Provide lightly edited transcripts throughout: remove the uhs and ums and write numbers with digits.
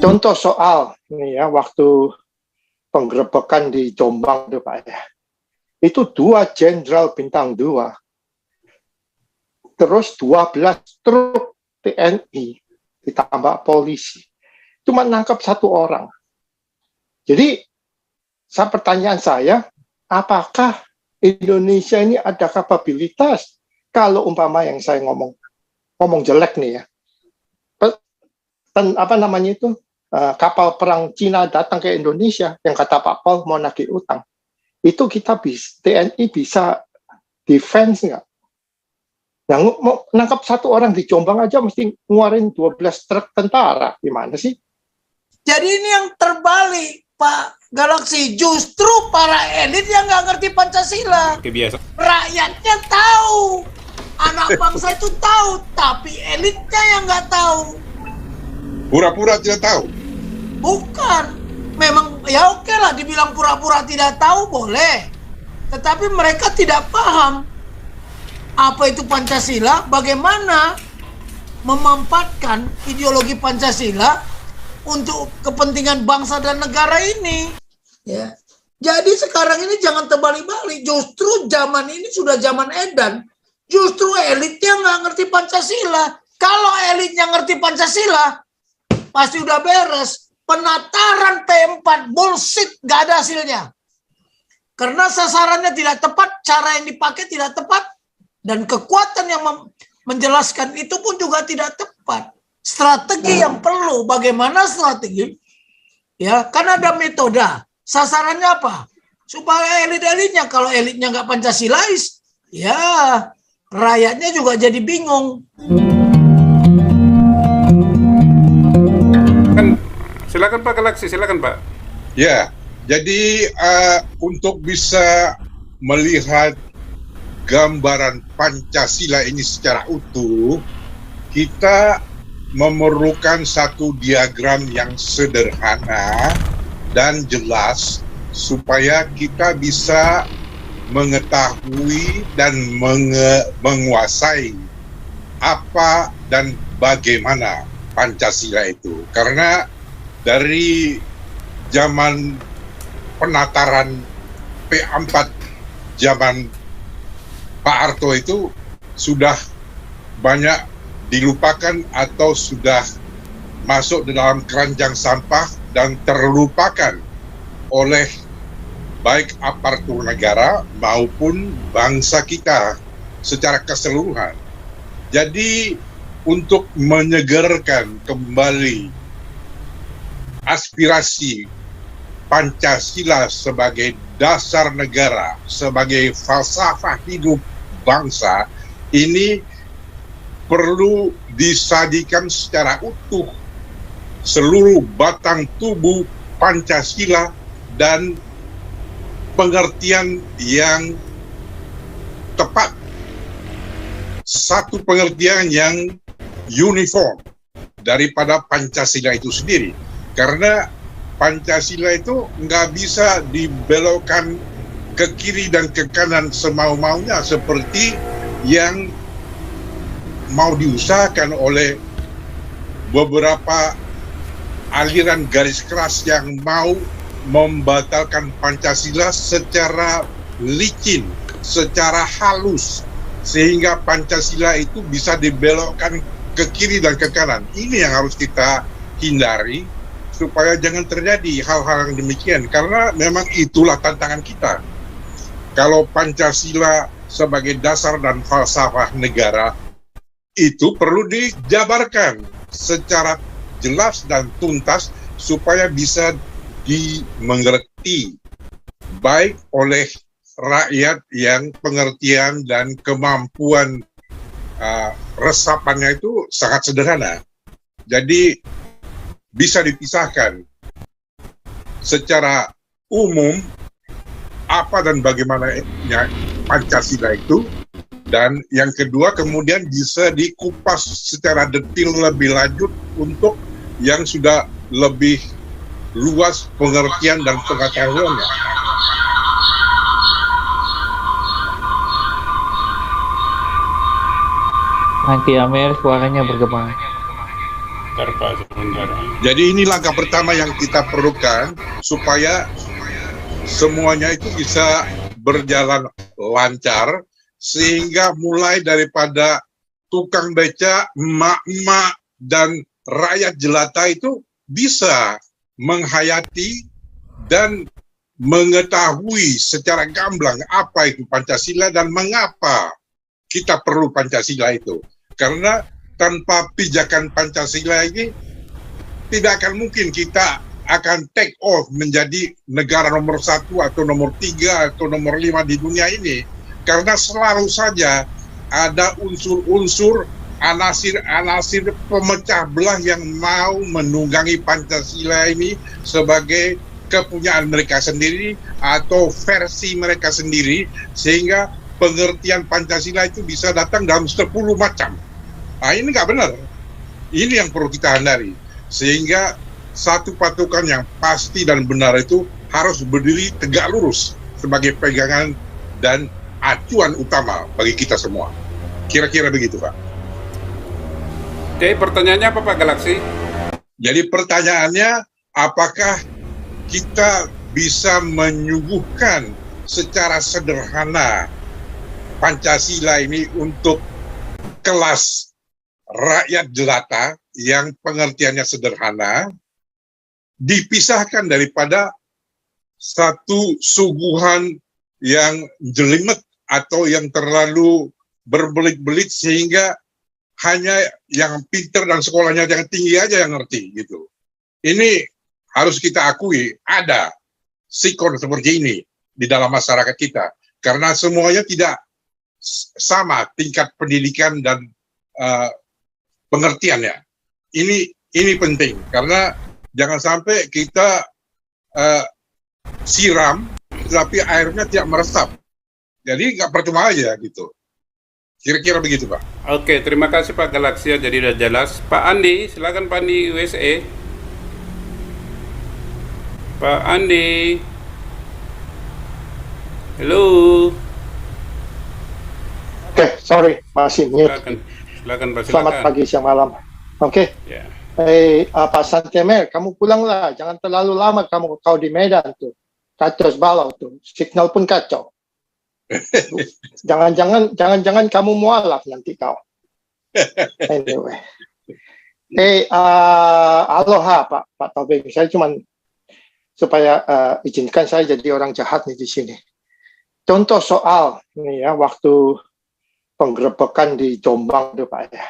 Contoh soal ini ya, waktu penggerebekan di Jombang itu Pak ya, itu 2 jenderal bintang 2, terus 12 truk TNI ditambah polisi, cuma nangkap 1 orang. Jadi pertanyaan saya, apakah Indonesia ini ada kapabilitas kalau umpama yang saya ngomong jelek nih ya, kapal perang Cina datang ke Indonesia yang kata Pak Paul mau nagih utang, itu kita TNI bisa defense nggak? Yang mau nangkap 1 orang di Jombang aja mesti ngeluarin 12 truk tentara, gimana sih? Jadi ini yang terbalik, Pak Galaksi. Justru para elit yang nggak ngerti Pancasila. Kebiasa. Rakyatnya tahu, anak bangsa itu tahu, tapi elitnya yang nggak tahu. Pura-pura tidak tahu. Bukan, memang ya oke lah dibilang pura-pura tidak tahu boleh, tetapi mereka tidak paham apa itu Pancasila, bagaimana memanfaatkan ideologi Pancasila untuk kepentingan bangsa dan negara ini. Ya, jadi sekarang ini jangan terbalik-balik. Justru zaman ini sudah zaman edan. Justru elitnya nggak ngerti Pancasila. Kalau elitnya ngerti Pancasila, pasti udah beres. Penataran P4 bullshit, gak ada hasilnya. Karena sasarannya tidak tepat, cara yang dipakai tidak tepat, dan kekuatan yang menjelaskan itu pun juga tidak tepat. Strategi yang perlu, bagaimana strategi? Ya, kan ada metode. Sasarannya apa? Supaya elit-elitnya, kalau elitnya nggak Pancasilais, ya rakyatnya juga jadi bingung. Silakan Pak Galaksi, silakan Pak. Ya, jadi untuk bisa melihat gambaran Pancasila ini secara utuh, kita memerlukan satu diagram yang sederhana dan jelas supaya kita bisa mengetahui dan menguasai apa dan bagaimana Pancasila itu. Karena dari zaman penataran P4 zaman Pak Harto itu sudah banyak dilupakan atau sudah masuk dalam keranjang sampah dan terlupakan oleh baik aparatur negara maupun bangsa kita secara keseluruhan. Jadi untuk menyegarkan kembali aspirasi Pancasila sebagai dasar negara, sebagai falsafah hidup bangsa, ini perlu disajikan secara utuh seluruh batang tubuh Pancasila dan pengertian yang tepat, satu pengertian yang uniform daripada Pancasila itu sendiri. Karena Pancasila itu nggak bisa dibelokkan ke kiri dan ke kanan semau-maunya seperti yang mau diusahakan oleh beberapa aliran garis keras yang mau membatalkan Pancasila secara licin, secara halus, sehingga Pancasila itu bisa dibelokkan ke kiri dan ke kanan. Ini yang harus kita hindari supaya jangan terjadi hal-hal yang demikian, karena memang itulah tantangan kita. Kalau Pancasila sebagai dasar dan falsafah negara itu perlu dijabarkan secara jelas dan tuntas supaya bisa dimengerti baik oleh rakyat yang pengertian dan kemampuan resapannya itu sangat sederhana. Jadi bisa dipisahkan secara umum apa dan bagaimana Pancasila itu, dan yang kedua kemudian bisa dikupas secara detail lebih lanjut untuk yang sudah lebih luas pengertian dan pengetahuannya. Nanti Amir suaranya bergema. Bentar Pak, sebentar. Jadi ini langkah pertama yang kita perlukan supaya semuanya itu bisa berjalan lancar, sehingga mulai daripada tukang beca, emak-emak, dan rakyat jelata itu bisa menghayati dan mengetahui secara gamblang apa itu Pancasila dan mengapa kita perlu Pancasila itu. Karena tanpa pijakan Pancasila ini tidak akan mungkin kita akan take off menjadi negara nomor 1 atau nomor 3 atau nomor 5 di dunia ini. Karena selalu saja ada unsur-unsur anasir-anasir pemecah belah yang mau menunggangi Pancasila ini sebagai kepunyaan mereka sendiri atau versi mereka sendiri, sehingga pengertian Pancasila itu bisa datang dalam 10 macam. Nah, ini nggak benar. Ini yang perlu kita hindari. Sehingga satu patokan yang pasti dan benar itu harus berdiri tegak lurus sebagai pegangan dan acuan utama bagi kita semua. Kira-kira begitu, Pak. Oke, pertanyaannya apa Pak Galaksi? Jadi pertanyaannya, apakah kita bisa menyuguhkan secara sederhana Pancasila ini untuk kelas rakyat jelata yang pengertiannya sederhana, dipisahkan daripada satu suguhan yang jelimet atau yang terlalu berbelit-belit sehingga hanya yang pinter dan sekolahnya yang tinggi aja yang ngerti gitu. Ini harus kita akui ada sikon seperti ini di dalam masyarakat kita, karena semuanya tidak sama tingkat pendidikan dan pengertiannya. Ini penting karena jangan sampai kita siram tapi airnya tidak meresap. Jadi nggak percuma aja gitu. Kira-kira begitu, Pak. Oke, terima kasih Pak Galaksi, jadi udah jelas. Pak Andi, silakan Pak Andi USA. Pak Andi. Halo. Oke, sorry, masih mute. Silakan Pak, silakan. Selamat pagi, siang, malam. Oke. Ya. Pak Santemer, kamu pulanglah. Jangan terlalu lama kau di Medan tuh. Kacau balau tuh. Signal pun kacau. Jangan kamu mualaf nanti kau. Anyway. Aloha Pak Tobing. Saya cuman supaya izinkan saya jadi orang jahat nih di sini. Contoh soal nih ya, waktu penggerebekan di Jombang tuh Pak ya.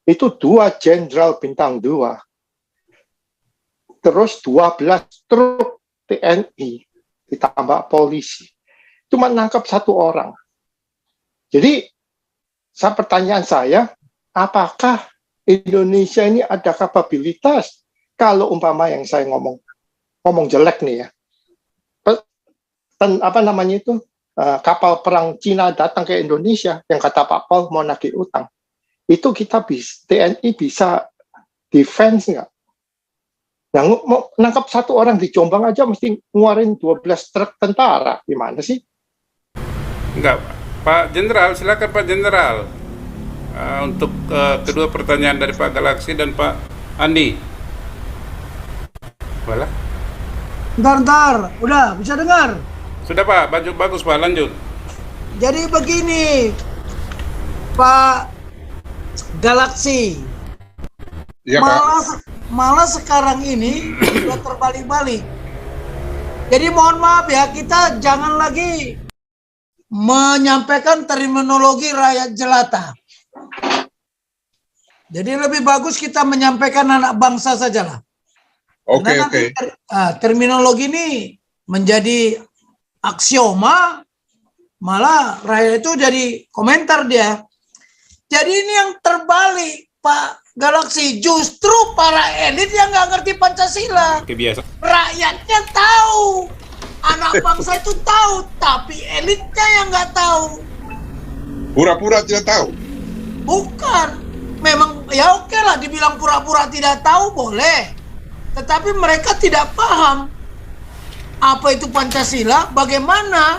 Itu 2 jenderal bintang 2. Terus 12 truk TNI ditambah polisi. Cuma nangkap 1 orang. Jadi, pertanyaan saya, apakah Indonesia ini ada kapabilitas kalau umpama yang saya ngomong jelek nih ya, kapal perang Cina datang ke Indonesia yang kata Pak Paul mau nagih utang, itu kita TNI bisa defense nggak? Nah, mau nangkap 1 orang di Jombang aja mesti ngeluarin 12 truk tentara, gimana sih? Enggak, Pak Jenderal, silakan Pak Jenderal. Untuk kedua pertanyaan dari Pak Galaksi dan Pak Andi. Boleh? Bentar, udah bisa dengar. Sudah Pak, bagus Pak, lanjut. Jadi begini, Pak Galaksi. Ya, Pak. Malah sekarang ini sudah terbalik-balik. Jadi mohon maaf ya, kita jangan lagi menyampaikan terminologi rakyat jelata. Jadi lebih bagus kita menyampaikan anak bangsa sajalah. Oke. Terminologi ini menjadi aksioma, malah rakyat itu jadi komentar dia. Jadi ini yang terbalik, Pak Galaksi. Justru para elit yang nggak ngerti Pancasila. Kebiasaan. Rakyatnya tahu, anak bangsa itu tahu, tapi elitnya yang nggak tahu. Pura-pura tidak tahu. Bukan, memang ya oke lah dibilang pura-pura tidak tahu boleh, tetapi mereka tidak paham apa itu Pancasila, bagaimana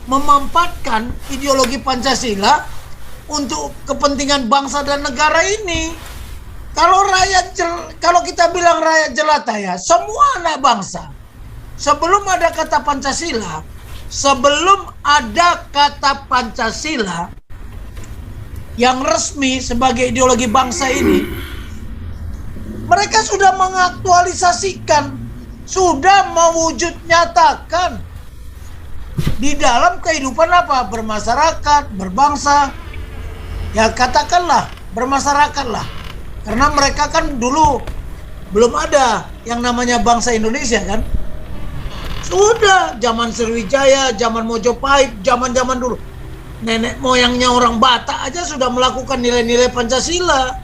memampatkan ideologi Pancasila untuk kepentingan bangsa dan negara ini. Kalau kita bilang rakyat jelata ya, semua anak bangsa. Sebelum ada kata Pancasila yang resmi sebagai ideologi bangsa ini, mereka sudah mengaktualisasikan, sudah mewujud nyatakan di dalam kehidupan apa? Bermasyarakat, berbangsa. Ya katakanlah, bermasyarakatlah. Karena mereka kan dulu belum ada yang namanya bangsa Indonesia kan. Sudah zaman Sriwijaya, zaman Mojopahit, zaman-zaman dulu. Nenek moyangnya orang Batak aja sudah melakukan nilai-nilai Pancasila.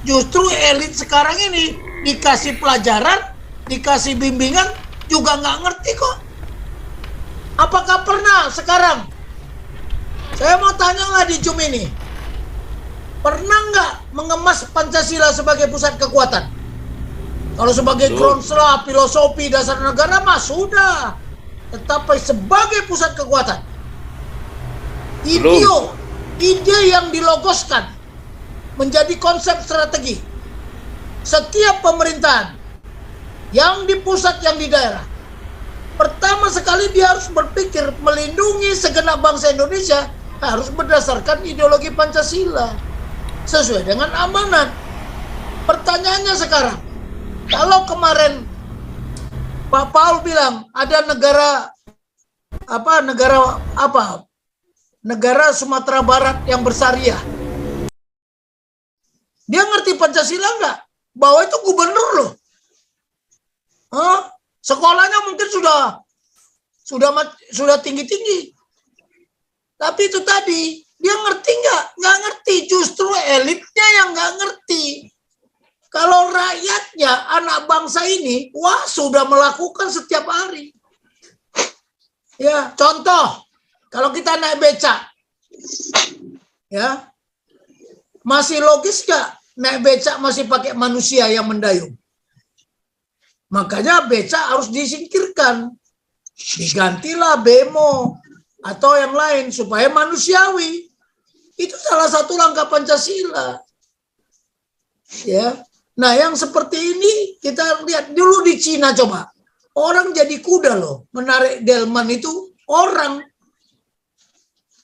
Justru elit sekarang ini dikasih pelajaran, dikasih bimbingan, juga nggak ngerti kok. Apakah pernah sekarang? Saya mau tanyalah di Zoom ini. Pernah nggak mengemas Pancasila sebagai pusat kekuatan? Kalau sebagai groundsel, filosofi dasar negara mah sudah. Tetapi sebagai pusat kekuatan, ide yang dilogoskan menjadi konsep strategi setiap pemerintahan, yang di pusat, yang di daerah. Pertama sekali dia harus berpikir melindungi segenap bangsa Indonesia harus berdasarkan ideologi Pancasila sesuai dengan amanat. Pertanyaannya sekarang, kalau kemarin Pak Paul bilang ada negara Sumatera Barat yang bersyariah, dia ngerti Pancasila nggak? Bahwa itu gubernur loh. Sekolahnya mungkin sudah tinggi-tinggi. Tapi itu tadi, dia ngerti nggak? Nggak ngerti. Justru elitnya yang nggak ngerti. Kalau rakyatnya, anak bangsa ini, wah sudah melakukan setiap hari. Ya, contoh, kalau kita naik becak, ya, masih logis nggak naik becak masih pakai manusia yang mendayung? Makanya becak harus disingkirkan. Digantilah bemo atau yang lain supaya manusiawi. Itu salah satu langkah Pancasila. Ya. Nah, yang seperti ini kita lihat dulu di Cina coba. Orang jadi kuda loh, menarik delman itu orang.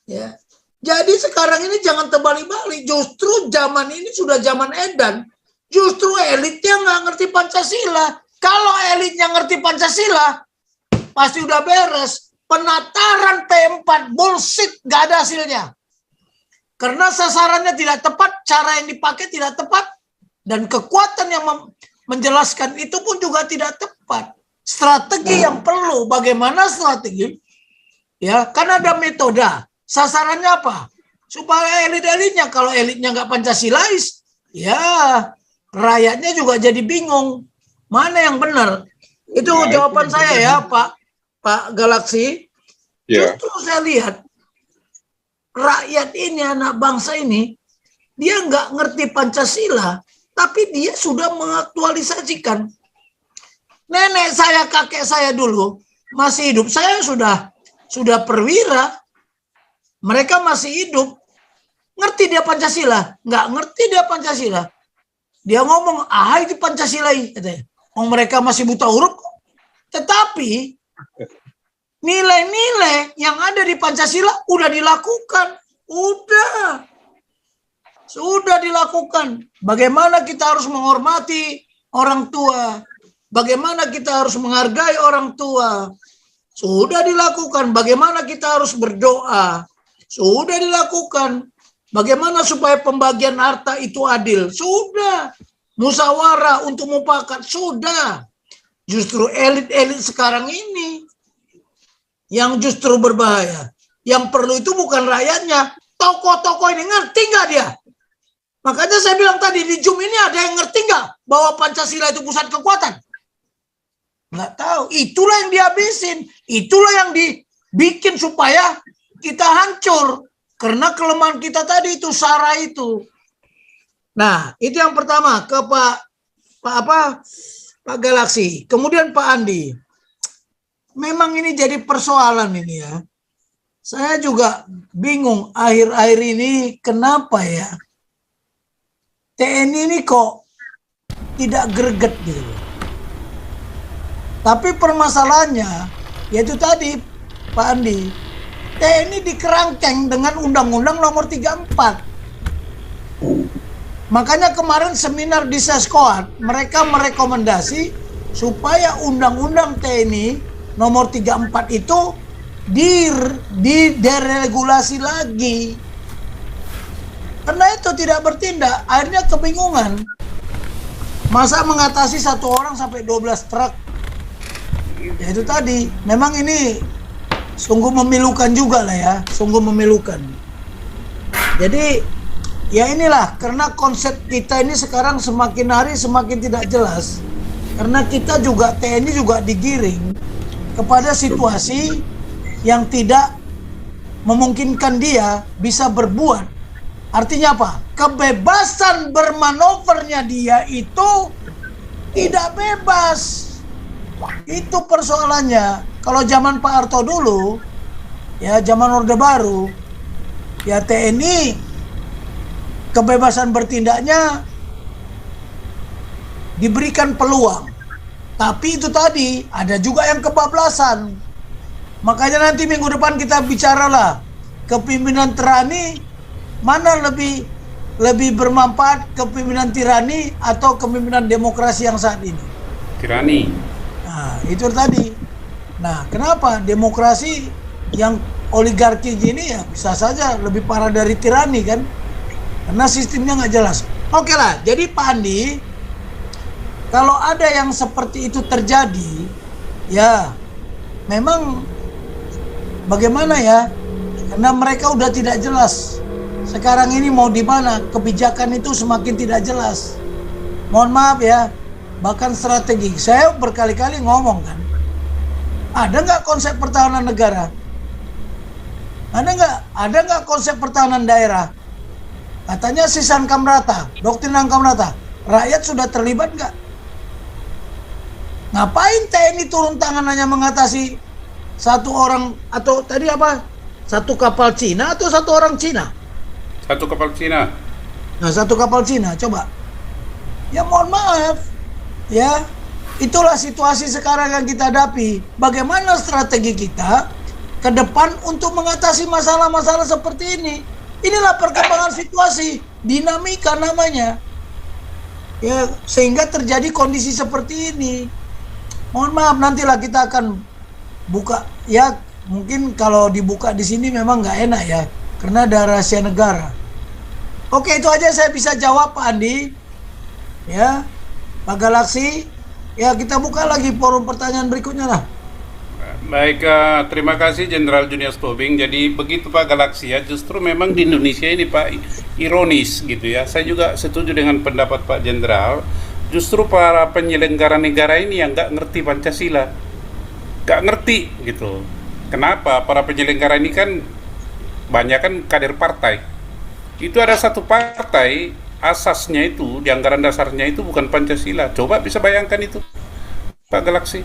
Ya. Jadi sekarang ini jangan terbalik-balik. Justru zaman ini sudah zaman edan. Justru elitnya nggak ngerti Pancasila. Kalau elitnya ngerti Pancasila, pasti udah beres. Penataran P4 bullshit, nggak ada hasilnya. Karena sasarannya tidak tepat, cara yang dipakai tidak tepat, dan kekuatan yang menjelaskan itu pun juga tidak tepat. Strategi yang perlu, bagaimana strategi? Ya, kan ada metode. Sasarannya apa? Supaya elit-elitnya, kalau elitnya nggak Pancasilais, ya rakyatnya juga jadi bingung. Mana yang benar? Itu jawaban saya ya, Pak Galaksi. Ya. Justru saya lihat rakyat ini, anak bangsa ini, dia nggak ngerti Pancasila, tapi dia sudah mengaktualisasikan. Nenek saya, kakek saya dulu masih hidup, saya sudah perwira, mereka masih hidup, ngerti dia Pancasila? Nggak ngerti dia Pancasila. Dia ngomong, itu Pancasila, katanya. Mereka masih buta huruf, tetapi nilai-nilai yang ada di Pancasila udah dilakukan, sudah dilakukan. Bagaimana kita harus menghormati orang tua, bagaimana kita harus menghargai orang tua, sudah dilakukan. Bagaimana kita harus berdoa, sudah dilakukan. Bagaimana supaya pembagian harta itu adil, sudah. Musyawarah untuk mufakat, sudah. Justru elit-elit sekarang ini yang justru berbahaya. Yang perlu itu bukan rakyatnya. Tokoh-tokoh ini ngerti nggak dia? Makanya saya bilang tadi di Zoom ini ada yang ngerti nggak bahwa Pancasila itu pusat kekuatan? Nggak tahu. Itulah yang dihabisin. Itulah yang dibikin supaya kita hancur. Karena kelemahan kita tadi itu, SARA itu. Nah, itu yang pertama ke Pak Galaksi. Kemudian Pak Andi. Memang ini jadi persoalan ini ya. Saya juga bingung akhir-akhir ini kenapa ya TNI ini kok tidak greget gitu. Tapi permasalahannya, yaitu tadi Pak Andi, TNI dikerangkeng dengan Undang-Undang Nomor 34. Makanya kemarin seminar di Seskoat, mereka merekomendasi supaya Undang-Undang TNI Nomor 34 itu dideregulasi lagi. Karena itu tidak bertindak, akhirnya kebingungan. Masa mengatasi satu orang sampai 12 truk? Ya itu tadi, memang ini sungguh memilukan juga lah ya, sungguh memilukan. Jadi ya inilah, karena konsep kita ini sekarang semakin hari semakin tidak jelas. Karena kita juga, TNI juga digiring kepada situasi yang tidak memungkinkan dia bisa berbuat. Artinya apa? Kebebasan bermanuvernya dia itu tidak bebas. Itu persoalannya. Kalau zaman Pak Harto dulu, ya zaman Orde Baru, ya TNI kebebasan bertindaknya diberikan peluang. Tapi itu tadi, ada juga yang kebablasan. Makanya nanti minggu depan kita bicaralah kepemimpinan tirani mana lebih bermanfaat, kepemimpinan tirani atau kepemimpinan demokrasi yang saat ini. Tirani. Nah, itu tadi. Nah, kenapa demokrasi yang oligarki gini ya bisa saja lebih parah dari tirani kan? Karena sistemnya nggak jelas. Oke lah, jadi Pak Andi, kalau ada yang seperti itu terjadi, ya memang bagaimana ya? Karena mereka udah tidak jelas. Sekarang ini mau di mana? Kebijakan itu semakin tidak jelas. Mohon maaf ya, bahkan strategi. Saya berkali-kali ngomong kan, ada nggak konsep pertahanan negara? Ada nggak konsep pertahanan daerah? Katanya Sisan Kamrata, doktrin Kamrata. Rakyat sudah terlibat nggak? Ngapain TNI turun tangan hanya mengatasi satu orang, atau tadi apa? Satu kapal Cina atau satu orang Cina? Satu kapal Cina. Nah, satu kapal Cina, coba. Ya mohon maaf, ya itulah situasi sekarang yang kita hadapi. Bagaimana strategi kita ke depan untuk mengatasi masalah-masalah seperti ini? Inilah perkembangan situasi, dinamika namanya. Ya, sehingga terjadi kondisi seperti ini. Mohon maaf, nantilah kita akan buka. Ya, mungkin kalau dibuka di sini memang nggak enak ya, karena ada rahasia negara. Oke, itu aja saya bisa jawab Pak Andi. Ya, Pak Galaksi. Ya, kita buka lagi forum pertanyaan berikutnya lah. Baik, terima kasih Jenderal Junius Tobing. Jadi begitu Pak Galaksi ya, justru memang di Indonesia ini Pak ironis gitu ya. Saya juga setuju dengan pendapat Pak Jenderal. Justru para penyelenggara negara ini yang nggak ngerti Pancasila, nggak ngerti gitu. Kenapa? Para penyelenggara ini kan banyak kan kader partai. Itu ada satu partai asasnya itu di anggaran dasarnya itu bukan Pancasila. Coba bisa bayangkan itu Pak Galaksi.